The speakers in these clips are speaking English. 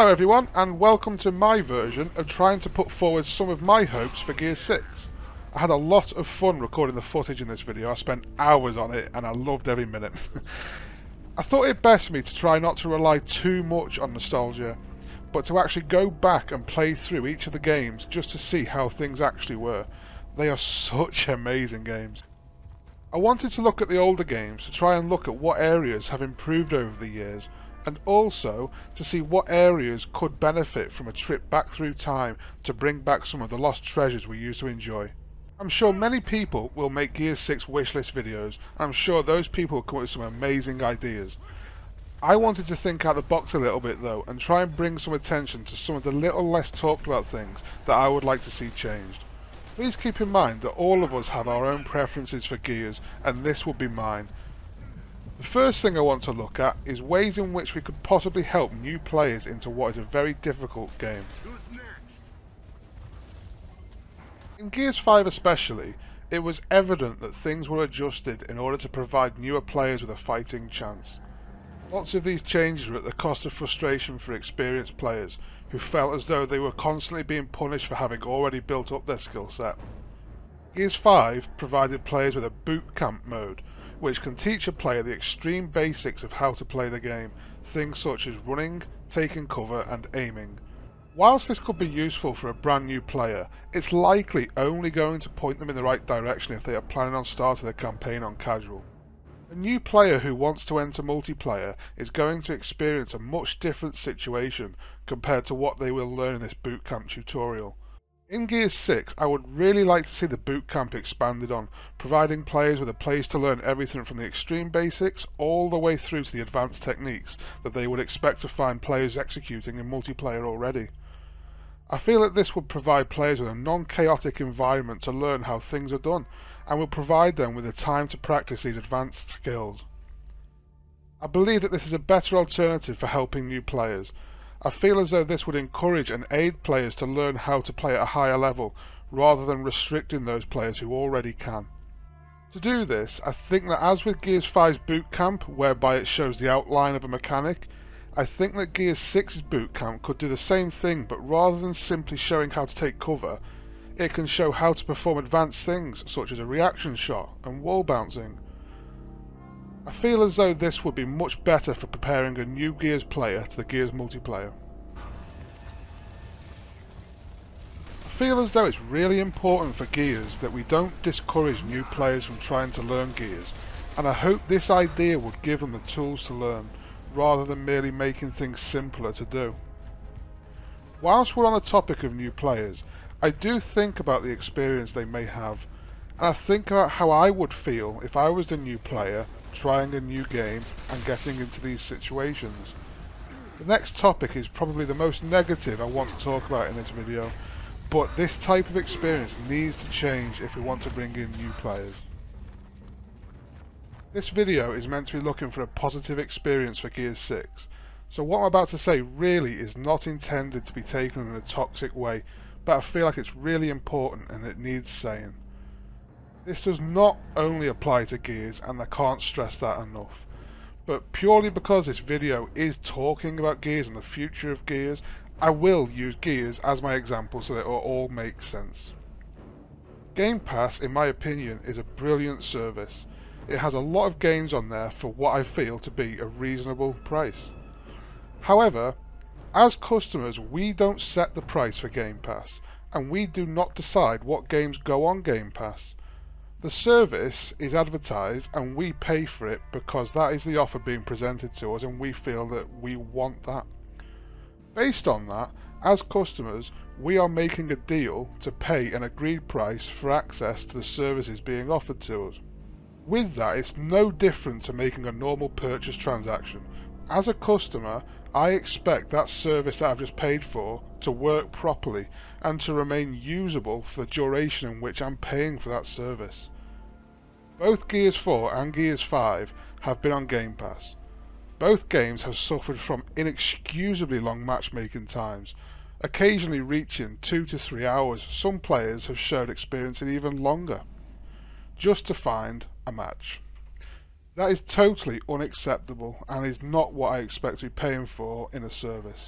Hello everyone, and welcome to my version of trying to put forward some of my hopes for Gears 6. I had a lot of fun recording the footage in this video. I spent hours on it and I loved every minute. I thought it best for me to try not to rely too much on nostalgia, but to actually go back and play through each of the games just to see how things actually were. They are such amazing games. I wanted to look at the older games to try and look at what areas have improved over the years, and also to see what areas could benefit from a trip back through time to bring back some of the lost treasures we used to enjoy. I'm sure many people will make Gears 6 wishlist videos, and I'm sure those people will come up with some amazing ideas. I wanted to think out the box a little bit though, and try and bring some attention to some of the little less talked about things that I would like to see changed. Please keep in mind that all of us have our own preferences for Gears, and this will be mine. The first thing I want to look at is ways in which we could possibly help new players into what is a very difficult game. Who's next? In Gears 5 especially, it was evident that things were adjusted in order to provide newer players with a fighting chance. Lots of these changes were at the cost of frustration for experienced players, who felt as though they were constantly being punished for having already built up their skill set. Gears 5 provided players with a boot camp mode, which can teach a player the extreme basics of how to play the game, things such as running, taking cover and aiming. Whilst this could be useful for a brand new player, it's likely only going to point them in the right direction if they are planning on starting a campaign on casual. A new player who wants to enter multiplayer is going to experience a much different situation compared to what they will learn in this bootcamp tutorial. In Gears 6, I would really like to see the bootcamp expanded on, providing players with a place to learn everything from the extreme basics all the way through to the advanced techniques that they would expect to find players executing in multiplayer already. I feel that this would provide players with a non-chaotic environment to learn how things are done, and will provide them with the time to practice these advanced skills. I believe that this is a better alternative for helping new players. I feel as though this would encourage and aid players to learn how to play at a higher level, rather than restricting those players who already can. To do this, I think that as with Gears 5's boot camp, whereby it shows the outline of a mechanic, I think that Gears 6's boot camp could do the same thing, but rather than simply showing how to take cover, it can show how to perform advanced things such as a reaction shot and wall bouncing. I feel as though this would be much better for preparing a new Gears player to the Gears multiplayer. I feel as though it's really important for Gears that we don't discourage new players from trying to learn Gears, and I hope this idea would give them the tools to learn, rather than merely making things simpler to do. Whilst we're on the topic of new players, I do think about the experience they may have, and I think about how I would feel if I was the new player trying a new game and getting into these situations. The next topic is probably the most negative I want to talk about in this video, but this type of experience needs to change if we want to bring in new players. This video is meant to be looking for a positive experience for Gears 6, so what I'm about to say really is not intended to be taken in a toxic way, but I feel like it's really important and it needs saying. This does not only apply to Gears, and I can't stress that enough, but purely because this video is talking about Gears and the future of Gears, I will use Gears as my example so that it will all make sense. Game Pass, in my opinion, is a brilliant service. It has a lot of games on there for what I feel to be a reasonable price. However, as customers, we don't set the price for Game Pass, and we do not decide what games go on Game Pass. The service is advertised and we pay for it because that is the offer being presented to us and we feel that we want that. Based on that, as customers, we are making a deal to pay an agreed price for access to the services being offered to us. With that, it's no different to making a normal purchase transaction. As a customer, I expect that service that I've just paid for to work properly and to remain usable for the duration in which I'm paying for that service. Both Gears 4 and Gears 5 have been on Game Pass. Both games have suffered from inexcusably long matchmaking times, occasionally reaching 2 to 3 hours. Some players have showed experiencing even longer, just to find a match. That is totally unacceptable and is not what I expect to be paying for in a service.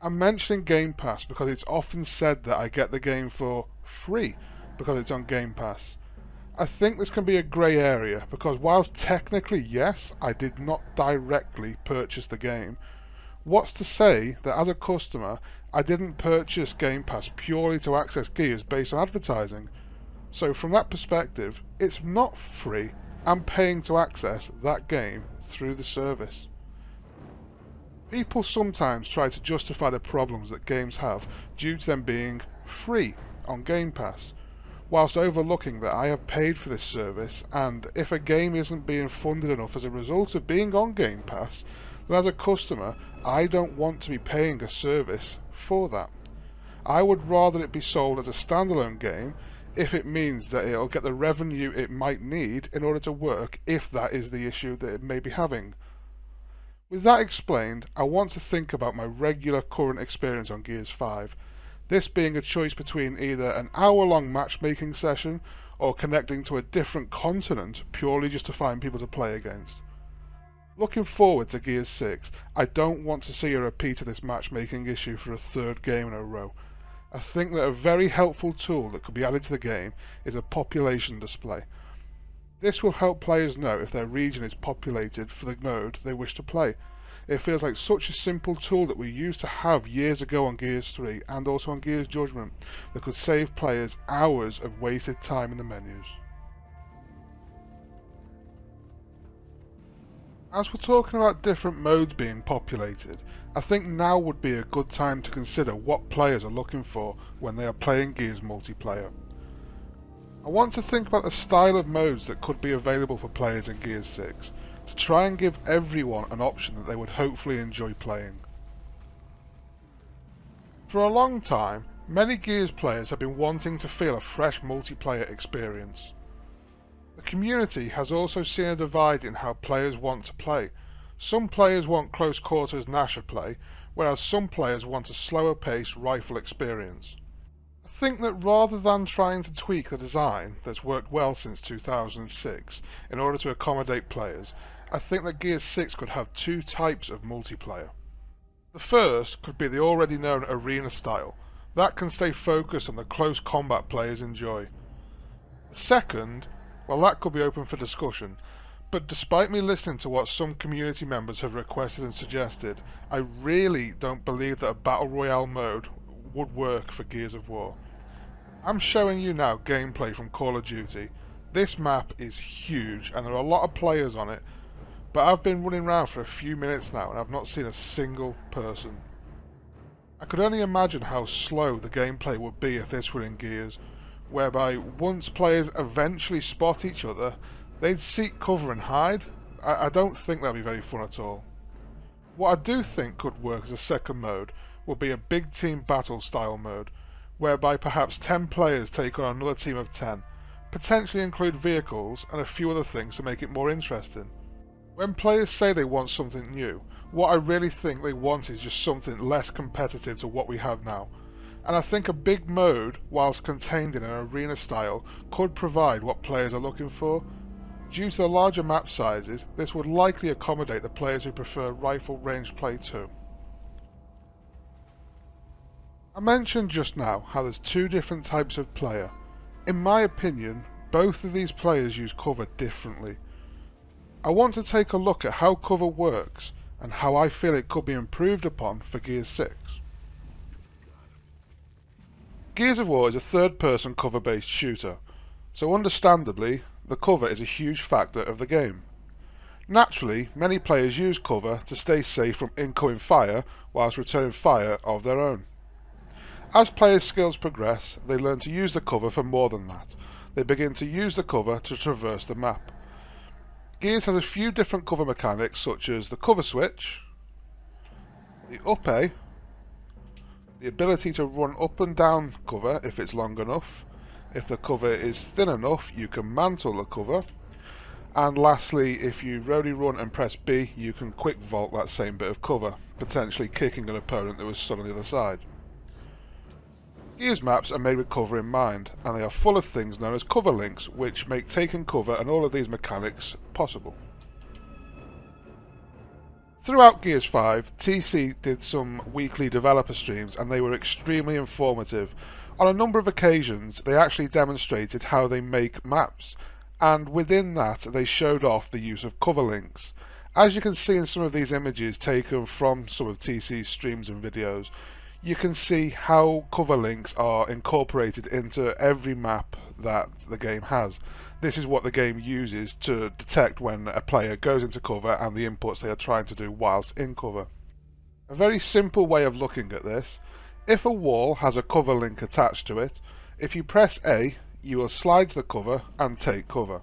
I'm mentioning Game Pass because it's often said that I get the game for free because it's on Game Pass. I think this can be a grey area because whilst technically yes, I did not directly purchase the game, what's to say that as a customer I didn't purchase Game Pass purely to access Gears based on advertising? So from that perspective, it's not free. I'm paying to access that game through the service. People sometimes try to justify the problems that games have due to them being free on Game Pass, whilst overlooking that I have paid for this service, and if a game isn't being funded enough as a result of being on Game Pass, then as a customer I don't want to be paying a service for that. I would rather it be sold as a standalone game if it means that it'll get the revenue it might need in order to work, if that is the issue that it may be having. With that explained, I want to think about my regular current experience on Gears 5, this being a choice between either an hour-long matchmaking session or connecting to a different continent purely just to find people to play against. Looking forward to Gears 6, I don't want to see a repeat of this matchmaking issue for a third game in a row. I think that a very helpful tool that could be added to the game is a population display. This will help players know if their region is populated for the mode they wish to play. It feels like such a simple tool that we used to have years ago on Gears 3 and also on Gears Judgment that could save players hours of wasted time in the menus. As we're talking about different modes being populated, I think now would be a good time to consider what players are looking for when they are playing Gears multiplayer. I want to think about the style of modes that could be available for players in Gears 6, to try and give everyone an option that they would hopefully enjoy playing. For a long time, many Gears players have been wanting to feel a fresh multiplayer experience. The community has also seen a divide in how players want to play. Some players want close quarters Nasher play, whereas some players want a slower paced rifle experience. I think that rather than trying to tweak the design that's worked well since 2006 in order to accommodate players, I think that Gears 6 could have two types of multiplayer. The first could be the already known arena style. That can stay focused on the close combat players enjoy. The second, well, that could be open for discussion, but despite me listening to what some community members have requested and suggested, I really don't believe that a Battle Royale mode would work for Gears of War. I'm showing you now gameplay from Call of Duty. This map is huge and there are a lot of players on it, but I've been running around for a few minutes now and I've not seen a single person. I could only imagine how slow the gameplay would be if this were in Gears, whereby once players eventually spot each other, they'd seek cover and hide. I don't think that'd be very fun at all. What I do think could work as a second mode would be a big team battle style mode, whereby perhaps 10 players take on another team of 10, potentially include vehicles and a few other things to make it more interesting. When players say they want something new, what I really think they want is just something less competitive to what we have now. And I think a big mode, whilst contained in an arena style, could provide what players are looking for. Due to the larger map sizes, this would likely accommodate the players who prefer rifle range play too. I mentioned just now how there's two different types of player. In my opinion, both of these players use cover differently. I want to take a look at how cover works and how I feel it could be improved upon for Gears 6. Gears of War is a third-person cover-based shooter, so understandably, the cover is a huge factor of the game. Naturally, many players use cover to stay safe from incoming fire whilst returning fire of their own. As players' skills progress, they learn to use the cover for more than that. They begin to use the cover to traverse the map. Gears has a few different cover mechanics such as the cover switch, the up A, the ability to run up and down cover if it's long enough. If the cover is thin enough, you can mantle the cover. And lastly, if you roadie run and press B, you can quick vault that same bit of cover, potentially kicking an opponent that was stood on the other side. Gears maps are made with cover in mind, and they are full of things known as cover links, which make taking cover and all of these mechanics possible. Throughout Gears 5, TC did some weekly developer streams and they were extremely informative. On a number of occasions they actually demonstrated how they make maps, and within that they showed off the use of cover links. As you can see in some of these images taken from some of TC's streams and videos, you can see how cover links are incorporated into every map that the game has. This is what the game uses to detect when a player goes into cover and the inputs they are trying to do whilst in cover. A very simple way of looking at this: if a wall has a cover link attached to it, if you press A, you will slide to the cover and take cover.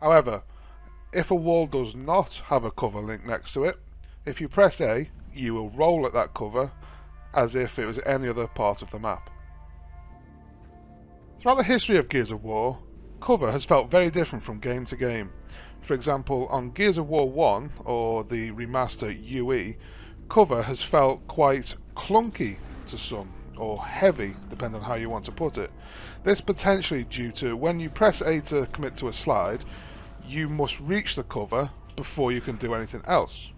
However, if a wall does not have a cover link next to it, if you press A, you will roll at that cover as if it was any other part of the map. Throughout the history of Gears of War, cover has felt very different from game to game. For example, on Gears of War 1, or the remaster UE, cover has felt quite clunky to some, or heavy, depending on how you want to put it. This potentially due to when you press A to commit to a slide, you must reach the cover before you can do anything else.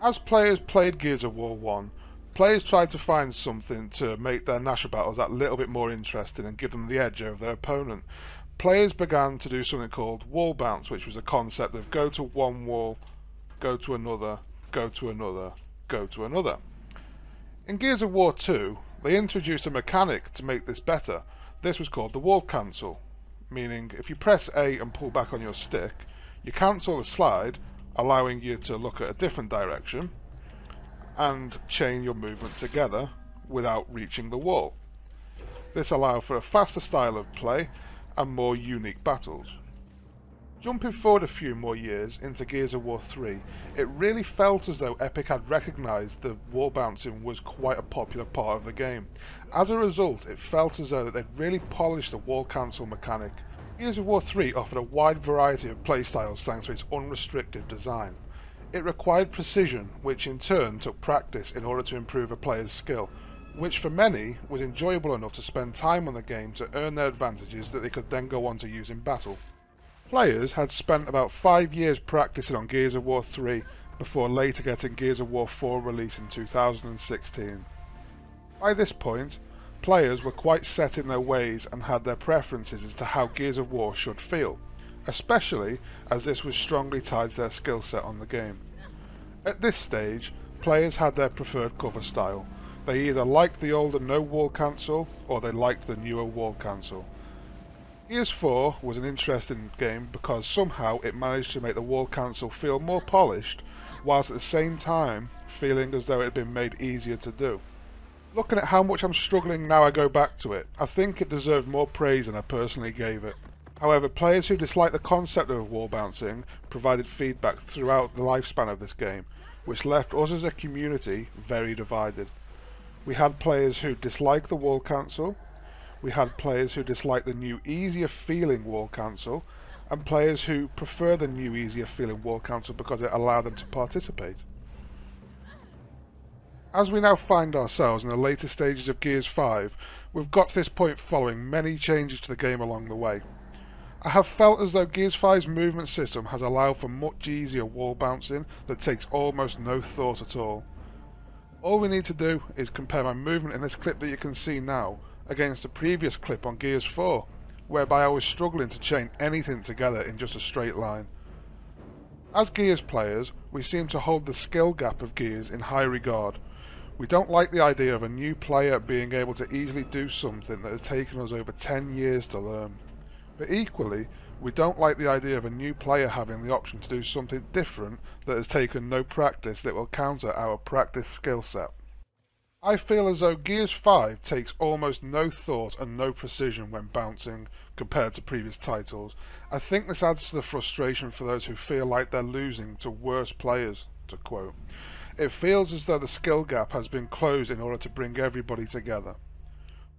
As players played Gears of War 1, players tried to find something to make their Gnasher battles that little bit more interesting and give them the edge over their opponent. Players began to do something called wall bounce, which was a concept of go to one wall, go to another, go to another, go to another. In Gears of War 2, they introduced a mechanic to make this better. This was called the wall cancel, meaning if you press A and pull back on your stick, you cancel the slide, allowing you to look at a different direction and chain your movement together without reaching the wall. This allowed for a faster style of play and more unique battles. Jumping forward a few more years into Gears of War 3, it really felt as though Epic had recognised that wall bouncing was quite a popular part of the game. As a result, it felt as though that they'd really polished the wall cancel mechanic. Gears of War 3 offered a wide variety of playstyles thanks to its unrestricted design. It required precision, which in turn took practice in order to improve a player's skill, which for many was enjoyable enough to spend time on the game to earn their advantages that they could then go on to use in battle. Players had spent about 5 years practicing on Gears of War 3 before later getting Gears of War 4 released in 2016. By this point, players were quite set in their ways and had their preferences as to how Gears of War should feel, especially as this was strongly tied to their skill set on the game. At this stage, players had their preferred cover style. They either liked the older no wall cancel or they liked the newer wall cancel. Gears 4 was an interesting game because somehow it managed to make the wall cancel feel more polished, whilst at the same time feeling as though it had been made easier to do. Looking at how much I'm struggling now I go back to it, I think it deserved more praise than I personally gave it. However, players who disliked the concept of wall bouncing provided feedback throughout the lifespan of this game, which left us as a community very divided. We had players who disliked the wall cancel, we had players who disliked the new easier feeling wall cancel, and players who prefer the new easier feeling wall cancel because it allowed them to participate. As we now find ourselves in the later stages of Gears 5, we've got to this point following many changes to the game along the way. I have felt as though Gears 5's movement system has allowed for much easier wall bouncing that takes almost no thought at all. All we need to do is compare my movement in this clip that you can see now against the previous clip on Gears 4, whereby I was struggling to chain anything together in just a straight line. As Gears players, we seem to hold the skill gap of Gears in high regard. We don't like the idea of a new player being able to easily do something that has taken us over 10 years to learn. But equally, we don't like the idea of a new player having the option to do something different that has taken no practice that will counter our practice skill set. I feel as though Gears 5 takes almost no thought and no precision when bouncing compared to previous titles. I think this adds to the frustration for those who feel like they're losing to worse players, to quote. It feels as though the skill gap has been closed in order to bring everybody together.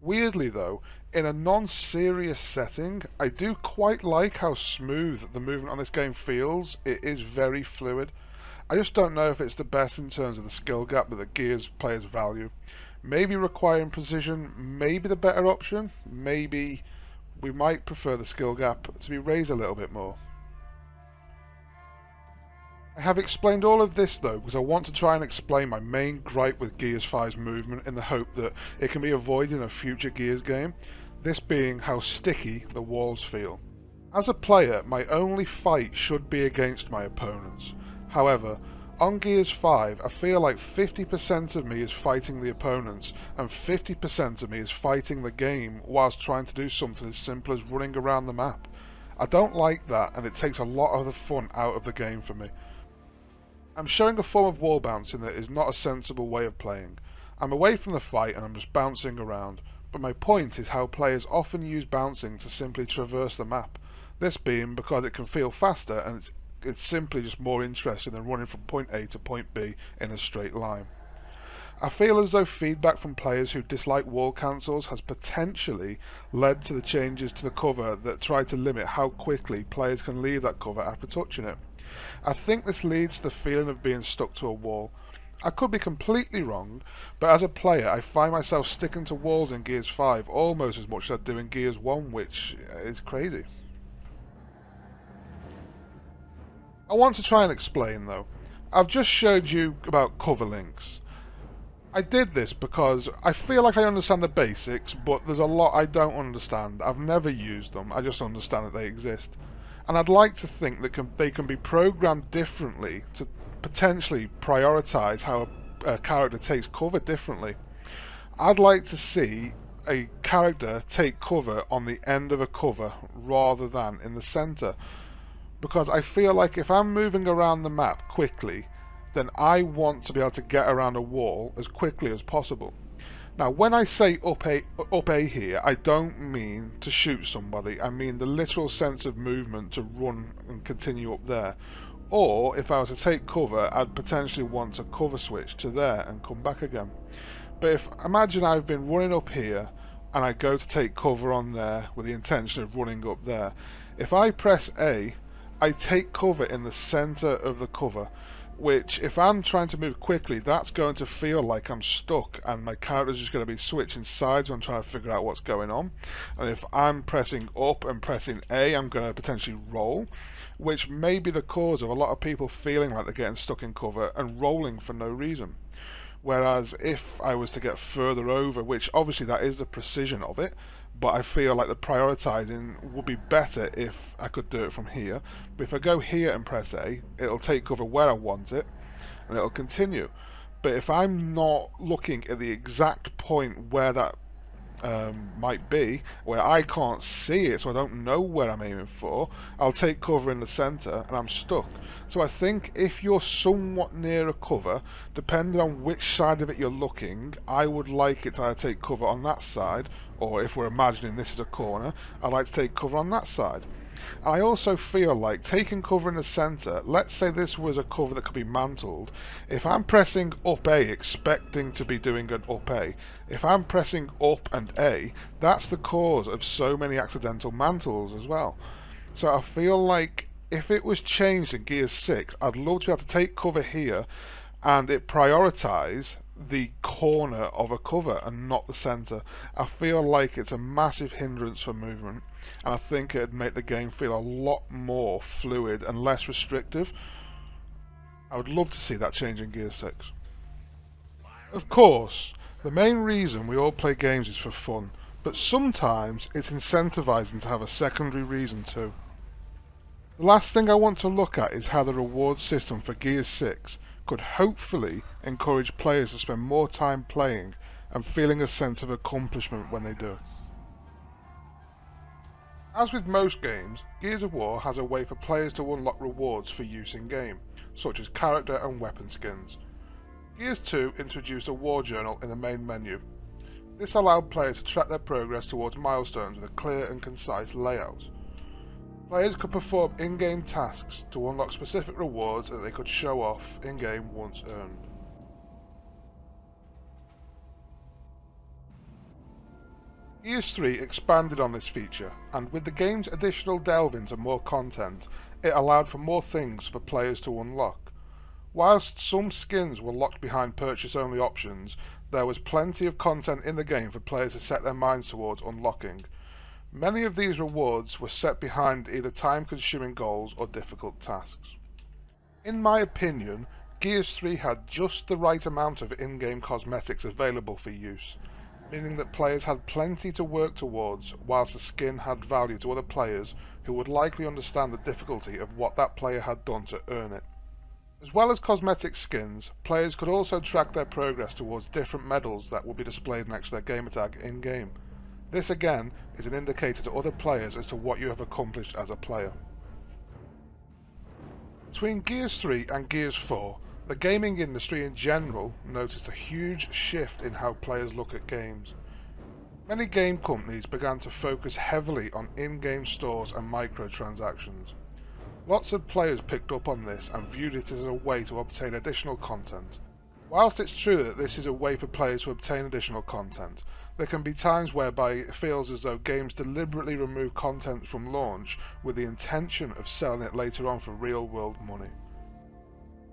Weirdly though, in a non-serious setting, I do quite like how smooth the movement on this game feels. It is very fluid. I just don't know if it's the best in terms of the skill gap that the Gears players value. Maybe requiring precision may be the better option. Maybe we might prefer the skill gap to be raised a little bit more. I have explained all of this though because I want to try and explain my main gripe with Gears 5's movement in the hope that it can be avoided in a future Gears game, this being how sticky the walls feel. As a player, my only fight should be against my opponents. However, on Gears 5, I feel like 50% of me is fighting the opponents and 50% of me is fighting the game whilst trying to do something as simple as running around the map. I don't like that, and it takes a lot of the fun out of the game for me. I'm showing a form of wall bouncing that is not a sensible way of playing. I'm away from the fight and I'm just bouncing around, but my point is how players often use bouncing to simply traverse the map. This being because it can feel faster and it's simply just more interesting than running from point A to point B in a straight line. I feel as though feedback from players who dislike wall cancels has potentially led to the changes to the cover that try to limit how quickly players can leave that cover after touching it. I think this leads to the feeling of being stuck to a wall. I could be completely wrong, but as a player I find myself sticking to walls in Gears 5 almost as much as I do in Gears 1, which is crazy. I want to try and explain though. I've just showed you about cover links. I did this because I feel like I understand the basics, but there's a lot I don't understand. I've never used them, I just understand that they exist. And I'd like to think that they can be programmed differently to potentially prioritise how a character takes cover differently. I'd like to see a character take cover on the end of a cover rather than in the centre. Because I feel like if I'm moving around the map quickly, then I want to be able to get around a wall as quickly as possible. Now when I say up A here, I don't mean to shoot somebody, I mean the literal sense of movement to run and continue up there. Or if I was to take cover, I'd potentially want to cover switch to there and come back again. But imagine I've been running up here and I go to take cover on there with the intention of running up there. If I press A, I take cover in the centre of the cover, which if I'm trying to move quickly, that's going to feel like I'm stuck and my character's just going to be switching sides when I'm trying to figure out what's going on. And if I'm pressing up and pressing A, I'm going to potentially roll, which may be the cause of a lot of people feeling like they're getting stuck in cover and rolling for no reason. Whereas if I was to get further over, which obviously that is the precision of it, but I feel like the prioritising would be better if I could do it from here. But if I go here and press A, it'll take cover where I want it and it'll continue. But if I'm not looking at the exact point where that might be, where I can't see it, so I don't know where I'm aiming for, I'll take cover in the centre and I'm stuck. So I think if you're somewhat near a cover, depending on which side of it you're looking, I would like it to either take cover on that side, or if we're imagining this is a corner, I'd like to take cover on that side. I also feel like taking cover in the centre, let's say this was a cover that could be mantled, if I'm pressing up A expecting to be doing an up A, if I'm pressing up and A, that's the cause of so many accidental mantles as well. So I feel like if it was changed in Gears 6, I'd love to be able to take cover here and it prioritise the corner of a cover and not the centre. I feel like it's a massive hindrance for movement, and I think it'd make the game feel a lot more fluid and less restrictive. I would love to see that change in Gears 6. Of course, the main reason we all play games is for fun, but sometimes it's incentivising to have a secondary reason too. The last thing I want to look at is how the reward system for Gears 6 could hopefully encourage players to spend more time playing and feeling a sense of accomplishment when they do. As with most games, Gears of War has a way for players to unlock rewards for use in game, such as character and weapon skins. Gears 2 introduced a war journal in the main menu. This allowed players to track their progress towards milestones with a clear and concise layout. Players could perform in-game tasks to unlock specific rewards that they could show off in-game once earned. Gears 3 expanded on this feature, and with the game's additional delve into more content, it allowed for more things for players to unlock. Whilst some skins were locked behind purchase-only options, there was plenty of content in the game for players to set their minds towards unlocking. Many of these rewards were set behind either time-consuming goals or difficult tasks. In my opinion, Gears 3 had just the right amount of in-game cosmetics available for use, meaning that players had plenty to work towards whilst the skin had value to other players who would likely understand the difficulty of what that player had done to earn it. As well as cosmetic skins, players could also track their progress towards different medals that will be displayed next to their gamertag in-game. This again is an indicator to other players as to what you have accomplished as a player. Between Gears 3 and Gears 4, the gaming industry in general noticed a huge shift in how players look at games. Many game companies began to focus heavily on in-game stores and microtransactions. Lots of players picked up on this and viewed it as a way to obtain additional content. Whilst it's true that this is a way for players to obtain additional content, there can be times whereby it feels as though games deliberately remove content from launch with the intention of selling it later on for real-world money.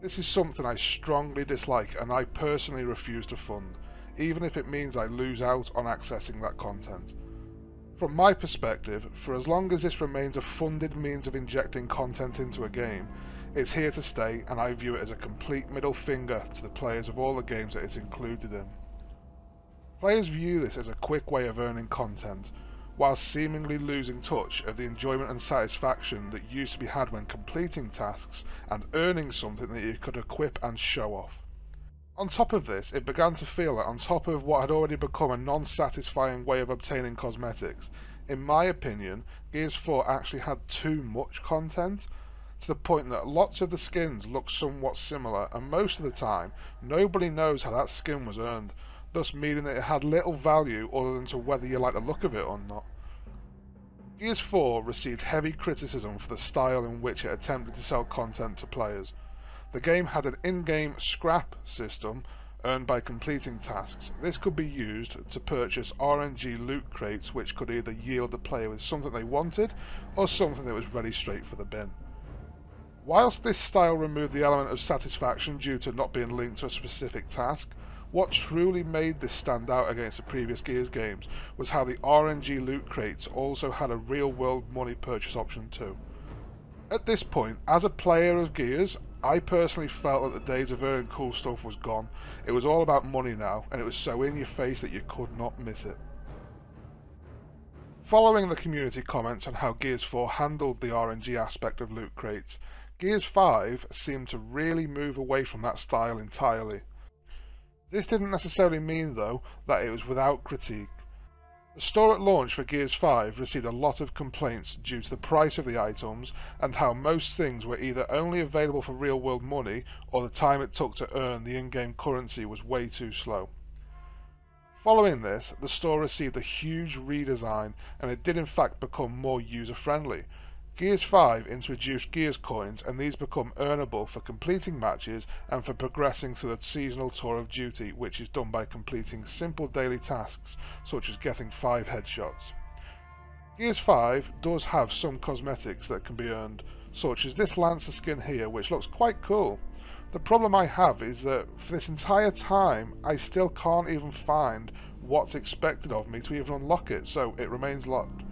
This is something I strongly dislike and I personally refuse to fund, even if it means I lose out on accessing that content. From my perspective, for as long as this remains a funded means of injecting content into a game, it's here to stay and I view it as a complete middle finger to the players of all the games that it's included in. Players view this as a quick way of earning content, while seemingly losing touch of the enjoyment and satisfaction that used to be had when completing tasks and earning something that you could equip and show off. On top of this, it began to feel that on top of what had already become a non-satisfying way of obtaining cosmetics, in my opinion, Gears 4 actually had too much content, to the point that lots of the skins look somewhat similar, and most of the time, nobody knows how that skin was earned, thus meaning that it had little value other than to whether you like the look of it or not. Gears 4 received heavy criticism for the style in which it attempted to sell content to players. The game had an in-game scrap system earned by completing tasks. This could be used to purchase RNG loot crates which could either yield the player with something they wanted or something that was ready straight for the bin. Whilst this style removed the element of satisfaction due to not being linked to a specific task, what truly made this stand out against the previous Gears games was how the RNG loot crates also had a real-world money purchase option too. At this point, as a player of Gears, I personally felt that the days of earning cool stuff was gone. It was all about money now, and it was so in your face that you could not miss it. Following the community comments on how Gears 4 handled the RNG aspect of loot crates, Gears 5 seemed to really move away from that style entirely. This didn't necessarily mean, though, that it was without critique. The store at launch for Gears 5 received a lot of complaints due to the price of the items and how most things were either only available for real-world money or the time it took to earn the in-game currency was way too slow. Following this, the store received a huge redesign and it did in fact become more user-friendly. Gears 5 introduced Gears coins and these become earnable for completing matches and for progressing through the seasonal tour of duty, which is done by completing simple daily tasks such as getting 5 headshots. Gears 5 does have some cosmetics that can be earned, such as this Lancer skin here which looks quite cool. The problem I have is that for this entire time I still can't even find what's expected of me to even unlock it, so it remains locked.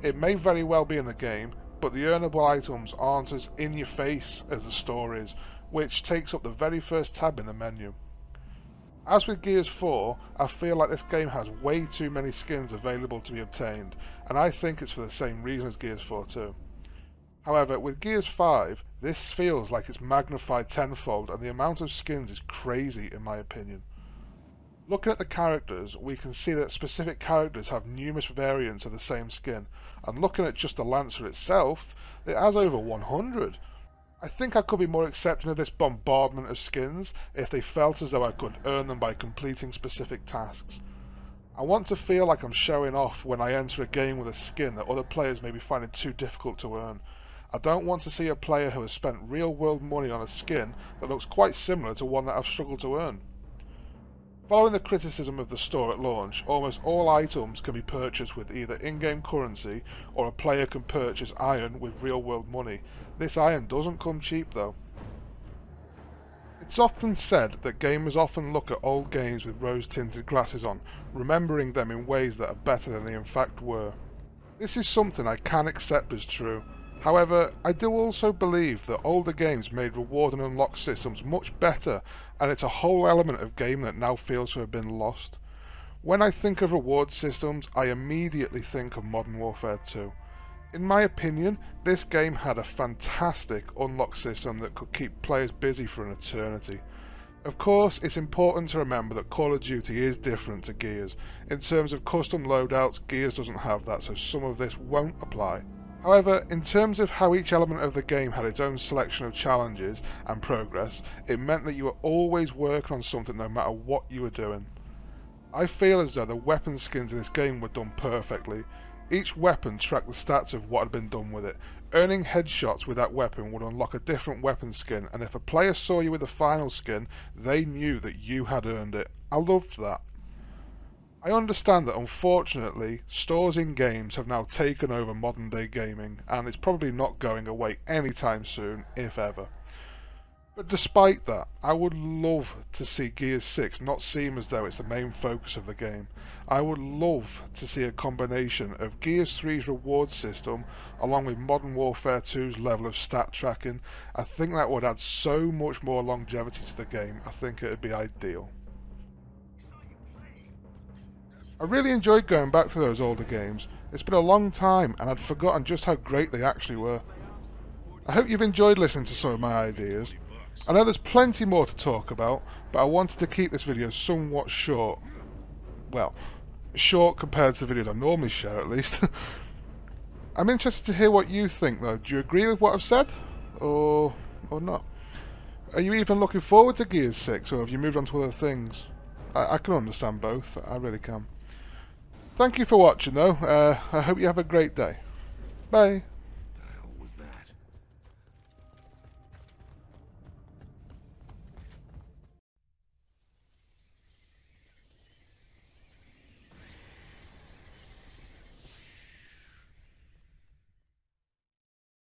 It may very well be in the game, but the earnable items aren't as in your face as the store is, which takes up the very first tab in the menu. As with Gears 4, I feel like this game has way too many skins available to be obtained, and I think it's for the same reason as Gears 4 too. However, with Gears 5, this feels like it's magnified tenfold and the amount of skins is crazy in my opinion. Looking at the characters, we can see that specific characters have numerous variants of the same skin, and looking at just the Lancer itself, it has over 100. I think I could be more accepting of this bombardment of skins if they felt as though I could earn them by completing specific tasks. I want to feel like I'm showing off when I enter a game with a skin that other players may be finding too difficult to earn. I don't want to see a player who has spent real world money on a skin that looks quite similar to one that I've struggled to earn. Following the criticism of the store at launch, almost all items can be purchased with either in-game currency or a player can purchase iron with real-world money. This iron doesn't come cheap though. It's often said that gamers often look at old games with rose-tinted glasses on, remembering them in ways that are better than they in fact were. This is something I can accept as true. However, I do also believe that older games made reward and unlock systems much better, and it's a whole element of game that now feels to have been lost. When I think of reward systems, I immediately think of Modern Warfare 2. In my opinion, this game had a fantastic unlock system that could keep players busy for an eternity. Of course, it's important to remember that Call of Duty is different to Gears. In terms of custom loadouts, Gears doesn't have that, so some of this won't apply. However, in terms of how each element of the game had its own selection of challenges and progress, it meant that you were always working on something no matter what you were doing. I feel as though the weapon skins in this game were done perfectly. Each weapon tracked the stats of what had been done with it. Earning headshots with that weapon would unlock a different weapon skin, and if a player saw you with the final skin, they knew that you had earned it. I loved that. I understand that unfortunately, stores in games have now taken over modern day gaming, and it's probably not going away anytime soon, if ever. But despite that, I would love to see Gears 6 not seem as though it's the main focus of the game. I would love to see a combination of Gears 3's reward system along with Modern Warfare 2's level of stat tracking. I think that would add so much more longevity to the game. I think it would be ideal. I really enjoyed going back to those older games. It's been a long time and I'd forgotten just how great they actually were. I hope you've enjoyed listening to some of my ideas. I know there's plenty more to talk about, but I wanted to keep this video somewhat short. Well, short compared to the videos I normally share at least. I'm interested to hear what you think though. Do you agree with what I've said? Or not? Are you even looking forward to Gears 6 or have you moved on to other things? I can understand both, I really can. Thank you for watching though, I hope you have a great day. Bye.